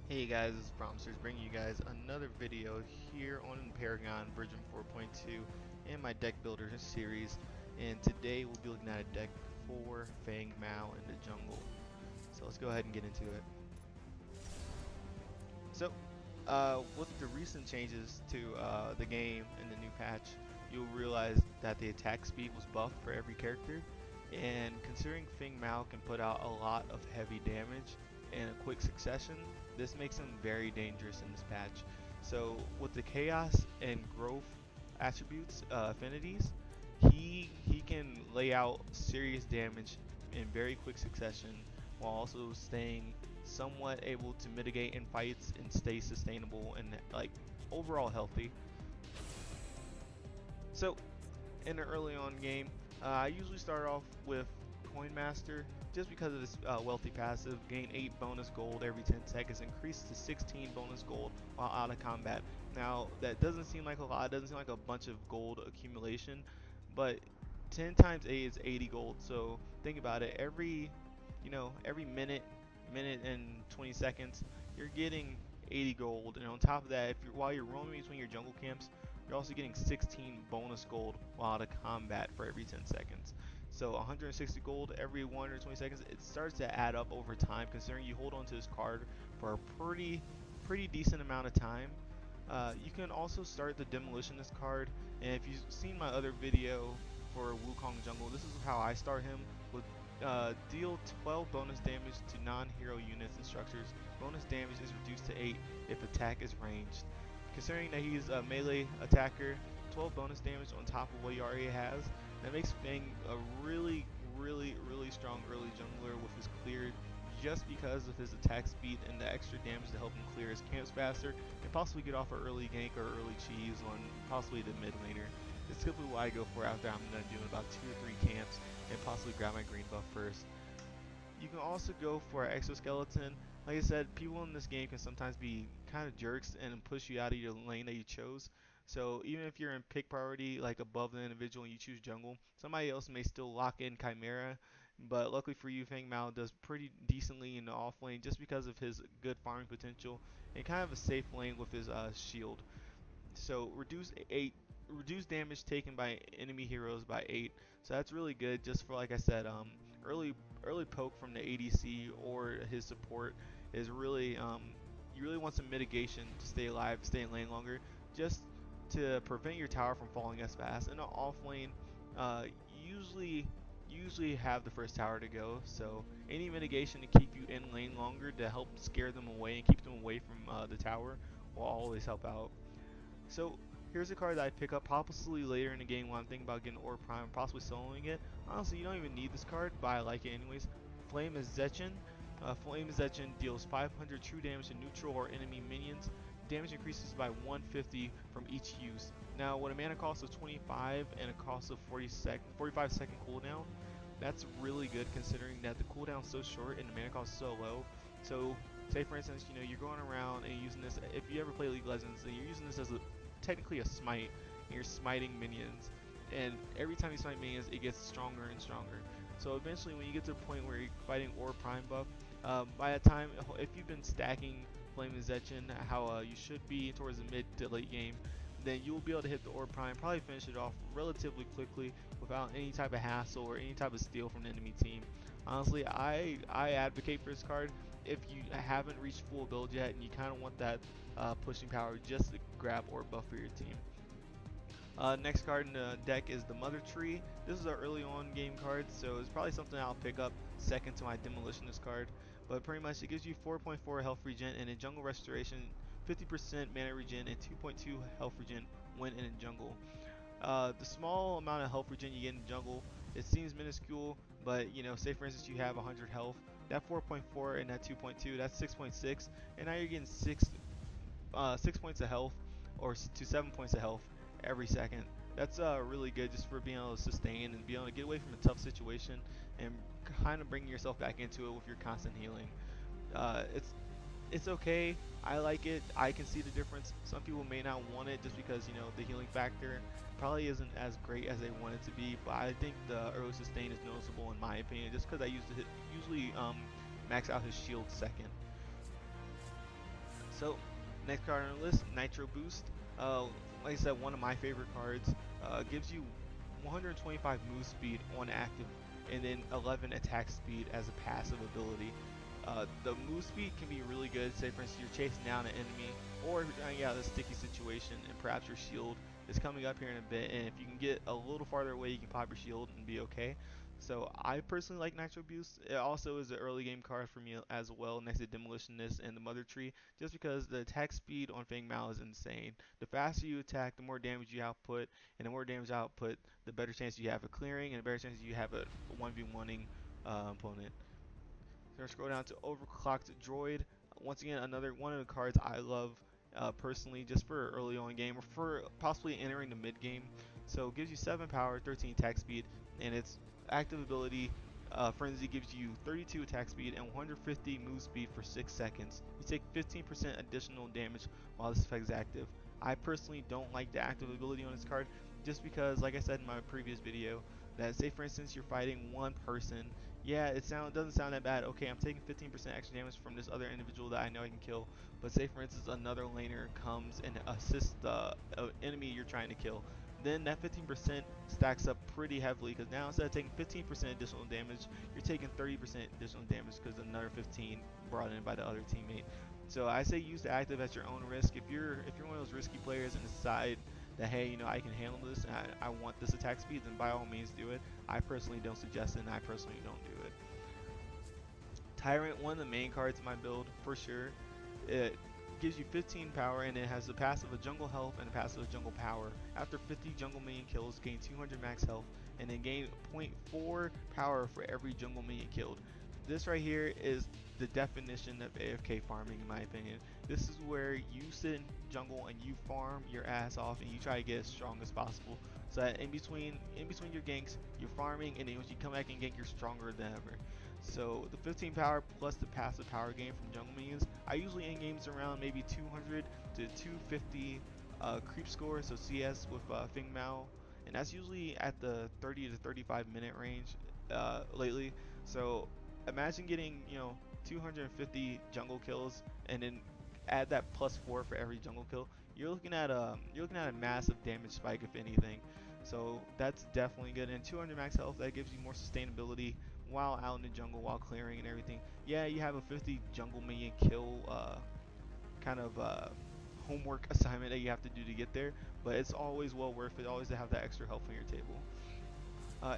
Hey guys, it's Promisers bringing you guys another video here on Paragon version 4.2 in my deck builder series, and today we'll be looking at a deck for Feng Mao in the jungle. So let's go ahead and get into it. So with the recent changes to the game in the new patch, you'll realize that the attack speed was buffed for every character, and considering Feng Mao can put out a lot of heavy damage in a quick succession, this makes him very dangerous in this patch. So with the chaos and growth attributes, affinities, he can lay out serious damage in very quick succession while also staying somewhat able to mitigate in fights and stay sustainable and like overall healthy. So in the early on game, I usually start off with Coin Master just because of this wealthy passive. Gain 8 bonus gold every 10 seconds, increase to 16 bonus gold while out of combat. Now that doesn't seem like a lot, doesn't seem like a bunch of gold accumulation, but 10 times 8 is 80 gold. So think about it, every minute and 20 seconds, you're getting 80 gold, and on top of that, while you're roaming between your jungle camps, you're also getting 16 bonus gold while out of combat for every 10 seconds. So 160 gold every 120 seconds. It starts to add up over time, considering you hold on to this card for a pretty decent amount of time. You can also start the demolitionist card, and if you've seen my other video for Wukong Jungle, this is how I start him with deal 12 bonus damage to non-hero units and structures. Bonus damage is reduced to 8 if attack is ranged. Considering that he's a melee attacker, 12 bonus damage on top of what he already has, that makes Feng a really strong early jungler with his clear, just because of his attack speed and the extra damage to help him clear his camps faster, and possibly get off an early gank or early cheese on possibly the mid laner. It's typically what I go for after I'm done doing about 2 or 3 camps and possibly grab my green buff first. You can also go for an exoskeleton. Like I said, people in this game can sometimes be kind of jerks and push you out of your lane that you chose. So even if you're in pick priority, like above the individual, and you choose jungle, somebody else may still lock in Chimera. But luckily for you, Feng Mao does pretty decently in the off lane just because of his good farming potential and kind of a safe lane with his shield. So reduce damage taken by enemy heroes by 8. So that's really good, just for, like I said, early early poke from the ADC or his support is really you really want some mitigation to stay alive, stay in lane longer, just to prevent your tower from falling as fast. In the off lane, usually have the first tower to go, so any mitigation to keep you in lane longer to help scare them away and keep them away from the tower will always help out. So here's a card that I pick up possibly later in the game when I'm thinking about getting Orb Prime, possibly soloing it. Honestly, you don't even need this card, but I like it anyways. Flame is Zetchin. Flame is Zetchin deals 500 true damage to neutral or enemy minions. Damage increases by 150 from each use. Now, with a mana cost of 25 and a cost of 45-second cooldown, that's really good considering that the cooldown is so short and the mana cost is so low. So, say for instance, you're going around and using this. If you ever play League of Legends, and you're using this as technically a smite, and you're smiting minions, and every time you smite minions, it gets stronger and stronger. So eventually, when you get to the point where you're fighting Aura Prime buff, by that time, if you've been stacking Flame and Zetchin how you should be towards the mid to late game, then you'll be able to hit the Orb Prime, probably finish it off relatively quickly without any type of hassle or any type of steal from the enemy team. Honestly, I advocate for this card. If you haven't reached full build yet and you kind of want that pushing power, just to grab Orb buff for your team. Next card in the deck is the Mother Tree. This is our early on game card, so it's probably something I'll pick up second to my Demolitionist card. But pretty much it gives you 4.4 health regen and in Jungle Restoration, 50% mana regen and 2.2 health regen when in a jungle. The small amount of health regen you get in jungle, it seems minuscule, but say for instance you have 100 health, that 4.4 and that 2.2, that's 6.6, and now you're getting 6 points of health or to 7 points of health every second. That's really good just for being able to sustain and be able to get away from a tough situation and kind of bringing yourself back into it with your constant healing. It's okay. I like it. I can see the difference. Some people may not want it just because the healing factor probably isn't as great as they want it to be. But I think the early sustain is noticeable in my opinion, just because I usually max out his shield second. So, next card on the list, Nitro Boost. Uh, like I said, one of my favorite cards. Gives you 125 move speed on active, and then 11 attack speed as a passive ability. The move speed can be really good. Say, for instance, you're chasing down an enemy, or if you're trying to get out of a sticky situation, and perhaps your shield is coming up here in a bit. And if you can get a little farther away, you can pop your shield and be okay. So I personally like Nitro Boost. It also is an early game card for me as well, next to Demolitionist and the Mother Tree, just because the attack speed on Feng Mao is insane. The faster you attack, the more damage you output, and the more damage you output, the better chance you have of clearing, and the better chance you have a 1v1ing opponent. So we're scroll down to Overclocked Droid. Once again, another one of the cards I love personally, just for early on game or for possibly entering the mid game. So it gives you 7 power, 13 attack speed, and its active ability Frenzy gives you 32 attack speed and 150 move speed for 6 seconds. You take 15% additional damage while this effect is active. I personally don't like the active ability on this card just because, like I said in my previous video, that say for instance you're fighting one person, yeah, doesn't sound that bad. Okay, I'm taking 15% extra damage from this other individual that I know I can kill. But say for instance another laner comes and assists the enemy you're trying to kill, then that 15% stacks up pretty heavily because now instead of taking 15% additional damage, you're taking 30% additional damage because another 15 brought in by the other teammate. So I say use the active at your own risk. If you're one of those risky players and decide that hey, I can handle this and I want this attack speed, then by all means do it. I personally don't suggest it, and I personally don't do it. Tyrant, one of the main cards in my build for sure. It gives you 15 power and it has the passive of jungle health and the passive of jungle power. After 50 jungle minion kills, gain 200 max health and then gain 0.4 power for every jungle minion killed. This right here is the definition of AFK farming in my opinion. This is where you sit in jungle and you farm your ass off and you try to get as strong as possible. So that in between your ganks, you're farming, and then once you come back and gank, you're stronger than ever. So the 15 power plus the passive power gain from jungle minions, I usually end games around maybe 200 to 250 creep score, so CS with Feng Mao, and that's usually at the 30 to 35 minute range lately. So imagine getting 250 jungle kills and then add that +4 for every jungle kill. You're looking at a massive damage spike if anything. So that's definitely good. And 200 max health, that gives you more sustainability while out in the jungle, while clearing and everything. Yeah, you have a 50 jungle minion kill kind of homework assignment that you have to do to get there, but it's always well worth it. Always to have that extra health on your table.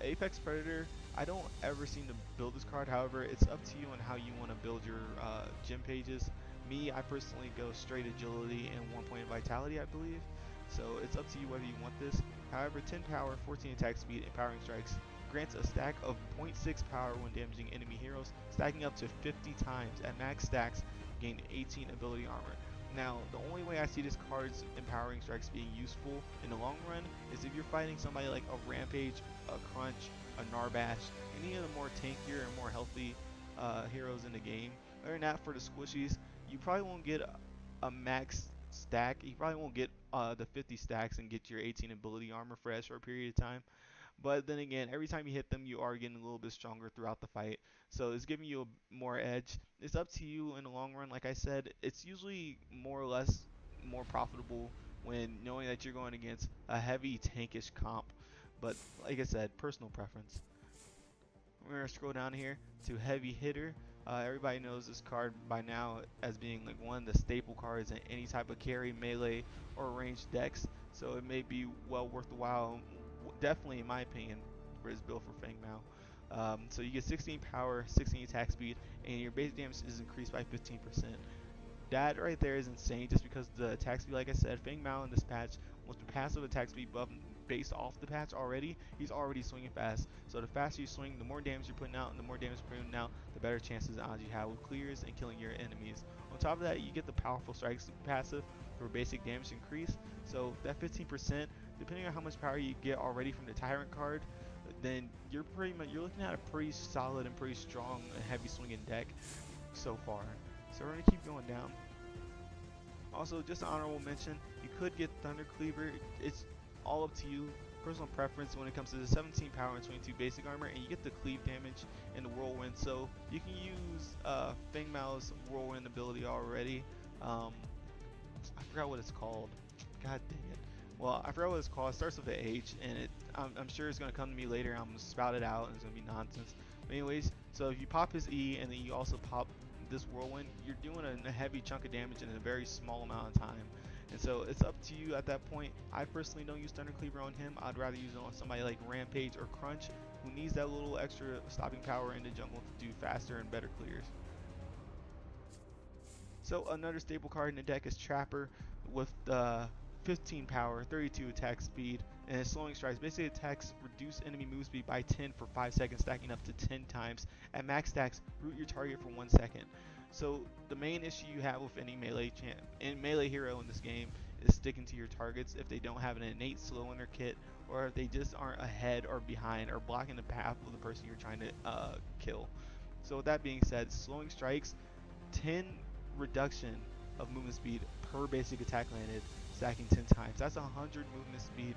Apex Predator, I don't ever seem to build this card. However, it's up to you on how you want to build your gym pages. Me, I personally go straight agility and 1 point vitality, I believe. So it's up to you whether you want this. However, 10 power, 14 attack speed, empowering strikes grants a stack of 0.6 power when damaging enemy heroes, stacking up to 50 times. At max stacks, gain 18 ability armor. Now, the only way I see this card's empowering strikes being useful in the long run is if you're fighting somebody like a Rampage, a Crunch, a Narbash, any of the more tankier and more healthy heroes in the game. Other than that, for the squishies, you probably won't get a max stack. You probably won't get the 50 stacks and get your 18 ability armor for a short period of time. But then again, every time you hit them, you are getting a little bit stronger throughout the fight. So it's giving you a more edge. It's up to you in the long run. Like I said, it's usually more or less more profitable when knowing that you're going against a heavy tankish comp. But like I said, personal preference. We're going to scroll down here to Heavy Hitter. Everybody knows this card by now as being like one of the staple cards in any type of carry, melee, or ranged decks. So it may be well worth the while, definitely in my opinion, for his build for Feng Mao. So you get 16 power, 16 attack speed, and your base damage is increased by 15%. That right there is insane just because the attack speed, like I said, Feng Mao in this patch, with the passive attack speed buff based off the patch already, he's already swinging fast. So the faster you swing, the more damage you're putting out, and the more damage you're putting out, the better chances and odds you have with clears and killing your enemies. On top of that, you get the powerful strikes passive for basic damage increase. So that 15%, depending on how much power you get already from the Tyrant card, then you're looking at a pretty solid and pretty strong and heavy swinging deck so far. So we're gonna keep going down. Also, just an honorable mention, you could get Thunder Cleaver. It's all up to you, personal preference when it comes to the 17 power and 22 basic armor, and you get the cleave damage and the whirlwind. So you can use Feng Mao's whirlwind ability already. forgot what it's called. God dang it. Well, I forgot what it's called. It starts with an H, and I'm sure it's gonna come to me later. I'm gonna spout it out, and it's gonna be nonsense. But anyways, so if you pop his E, and then you also pop this whirlwind, you're doing a heavy chunk of damage in a very small amount of time. And so it's up to you at that point. I personally don't use Thunder Cleaver on him. I'd rather use it on somebody like Rampage or Crunch, who needs that little extra stopping power in the jungle to do faster and better clears. So another staple card in the deck is Trapper with 15 power, 32 attack speed, and his slowing strikes basically attacks reduce enemy move speed by 10 for 5 seconds, stacking up to 10 times. At max stacks, root your target for 1 second. So the main issue you have with any melee hero in this game is sticking to your targets if they don't have an innate slow in their kit, or if they just aren't ahead or behind or blocking the path of the person you're trying to kill. So with that being said, slowing strikes 10 reduction of movement speed per basic attack landed, stacking 10 times. That's 100 movement speed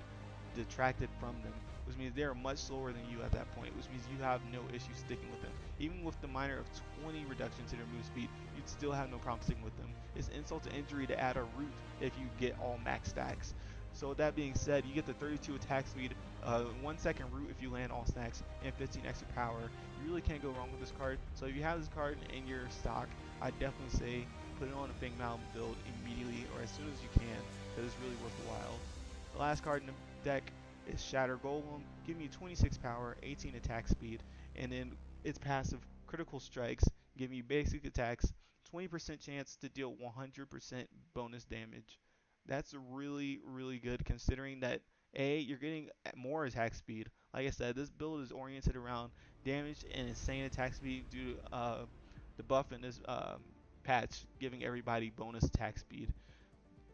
detracted from them, which means they are much slower than you at that point, which means you have no issue sticking with them. Even with the minor of 20 reduction to their move speed, you'd still have no problem sticking with them. It's insult to injury to add a root if you get all max stacks. So with that being said, you get the 32 attack speed, 1 second root if you land all stacks, and 15 extra power. You really can't go wrong with this card. So if you have this card in your stock, I definitely say put it on a Feng Mao build immediately or as soon as you can, because it's really worth the while. The last card in the deck is Shatter Golem, giving you 26 power, 18 attack speed, and then its passive Critical Strikes, giving you basic attacks, 20% chance to deal 100% bonus damage. That's really, really good considering that A, you're getting more attack speed. Like I said, this build is oriented around damage and insane attack speed due to the buff in this patch giving everybody bonus attack speed.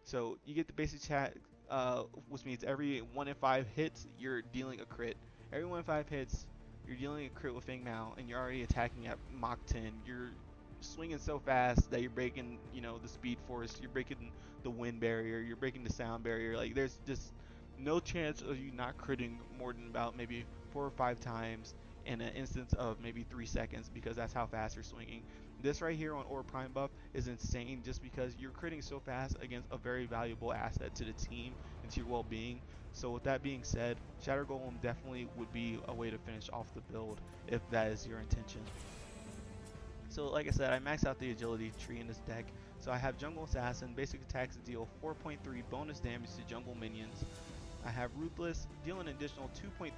So you get the basic chat, which means every 1 in 5 hits, you're dealing a crit. Every 1 in 5 hits, you're dealing a crit with Feng Mao, and you're already attacking at Mach 10. You're swinging so fast that you're breaking, the speed force. You're breaking the wind barrier. You're breaking the sound barrier. Like there's just no chance of you not critting more than about maybe 4 or 5 times in an instance of maybe 3 seconds because that's how fast you're swinging. This right here on Aura Prime buff is insane just because you're critting so fast against a very valuable asset to the team and to your well-being. So with that being said, Shatter Golem definitely would be a way to finish off the build if that is your intention. So like I said, I maxed out the agility tree in this deck. So I have Jungle Assassin, basic attacks deal 4.3 bonus damage to jungle minions. I have Ruthless, dealing an additional 2.3%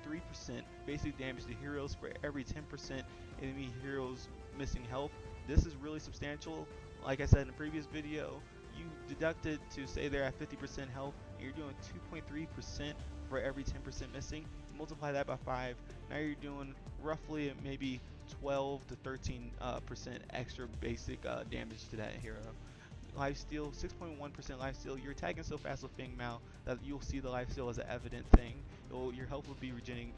basic damage to heroes for every 10% enemy heroes missing health. This is really substantial. Like I said in the previous video, you deducted to say they're at 50% health, and you're doing 2.3% for every 10% missing. Multiply that by 5. Now you're doing roughly maybe 12 to 13% extra basic damage to that hero. Lifesteal, 6.1% lifesteal. You're attacking so fast with Feng Mao that you'll see the lifesteal as an evident thing. Your health will be regenerating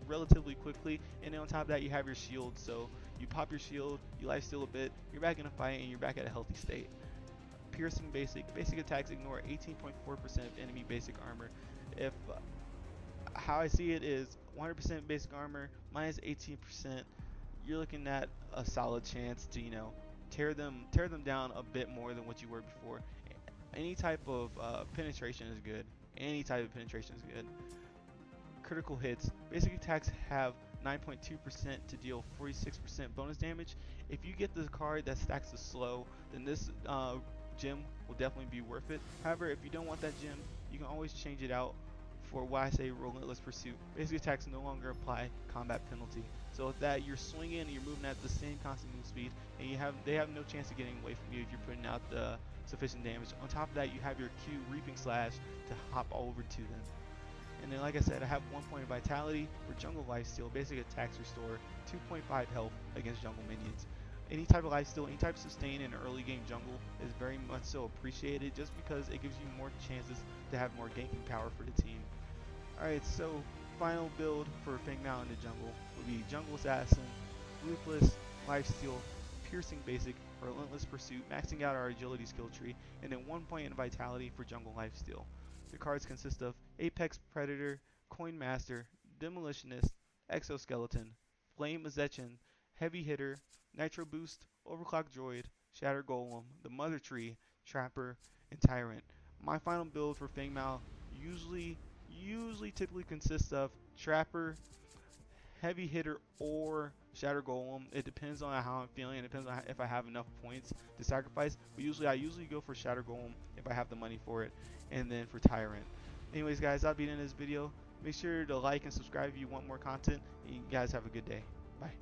relatively quickly, and then on top of that you have your shield, so you pop your shield, you lifesteal a bit, you're back in a fight, and you're back at a healthy state. Piercing basic attacks ignore 18.4% of enemy basic armor. If how I see it is 100% basic armor minus 18%, you're looking at a solid chance to tear them down a bit more than what you were before. Any type of penetration is good. Any type of penetration is good. Critical hits. Basic attacks have 9.2% to deal 46% bonus damage. If you get the card that stacks the slow, then this gem will definitely be worth it. However, if you don't want that gem, you can always change it out for why I say Relentless Pursuit. Basic attacks no longer apply combat penalty. So with that, you're swinging and you're moving at the same constant move speed, and they have no chance of getting away from you if you're putting out the sufficient damage. On top of that, you have your Q Reaping Slash to hop over to them. And then like I said, I have 1 point of vitality for jungle lifesteal. Basic attacks restore 2.5 health against jungle minions. Any type of lifesteal, any type of sustain in early game jungle is very much so appreciated just because it gives you more chances to have more ganking power for the team. Alright, so final build for Feng Mao in the jungle would be Jungle Assassin, Ruthless, Lifesteal, Piercing Basic, Relentless Pursuit, maxing out our agility skill tree, and then 1 point in vitality for Jungle Lifesteal. The cards consist of Apex Predator, Coin Master, Demolitionist, Exoskeleton, Flame Azechin, Heavy Hitter, Nitro Boost, Overclock Droid, Shatter Golem, the Mother Tree, Trapper, and Tyrant. My final build for Feng Mao usually typically consists of Trapper, Heavy Hitter, or Shatter Golem. It depends on how I'm feeling. It depends on if I have enough points to sacrifice. But I usually go for Shatter Golem if I have the money for it, and then for Tyrant. Anyways, guys, that'll be the end of this video. Make sure to like and subscribe if you want more content. And you guys have a good day. Bye.